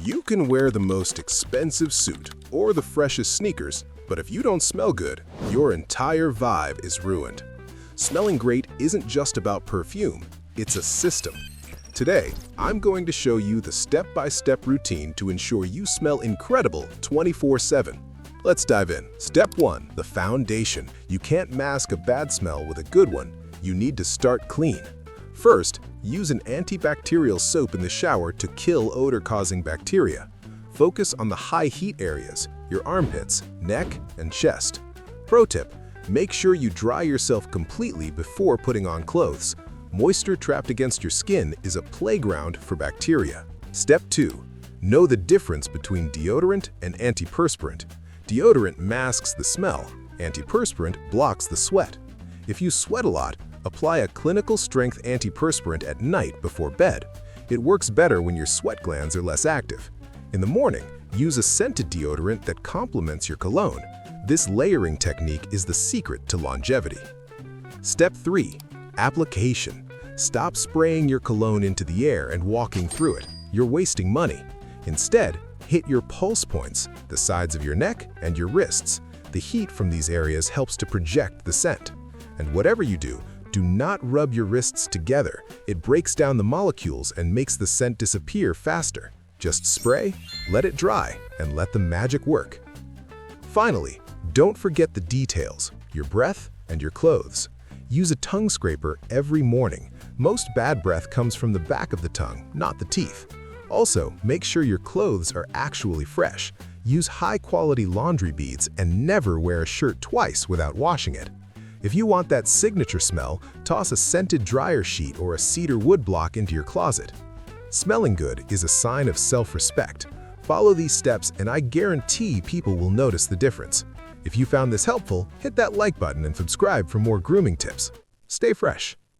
You can wear the most expensive suit or the freshest sneakers, but if you don't smell good, your entire vibe is ruined. Smelling great isn't just about perfume, it's a system. Today, I'm going to show you the step-by-step routine to ensure you smell incredible 24/7. Let's dive in. Step 1. The foundation. You can't mask a bad smell with a good one. You need to start clean. First, use an antibacterial soap in the shower to kill odor-causing bacteria. Focus on the high heat areas, your armpits, neck, and chest. Pro tip: make sure you dry yourself completely before putting on clothes. Moisture trapped against your skin is a playground for bacteria. Step 2. Know the difference between deodorant and antiperspirant. Deodorant masks the smell, antiperspirant blocks the sweat. If you sweat a lot, apply a clinical strength antiperspirant at night before bed. It works better when your sweat glands are less active. In the morning, use a scented deodorant that complements your cologne. This layering technique is the secret to longevity. Step 3. Application. Stop spraying your cologne into the air and walking through it. You're wasting money. Instead, hit your pulse points, the sides of your neck and your wrists. The heat from these areas helps to project the scent. And whatever you do not rub your wrists together. It breaks down the molecules and makes the scent disappear faster. Just spray, let it dry, and let the magic work. Finally, don't forget the details, your breath and your clothes. Use a tongue scraper every morning. Most bad breath comes from the back of the tongue, not the teeth. Also, make sure your clothes are actually fresh. Use high-quality laundry beads and never wear a shirt twice without washing it. If you want that signature smell, toss a scented dryer sheet or a cedar wood block into your closet. Smelling good is a sign of self-respect. Follow these steps and I guarantee people will notice the difference. If you found this helpful, hit that like button and subscribe for more grooming tips. Stay fresh.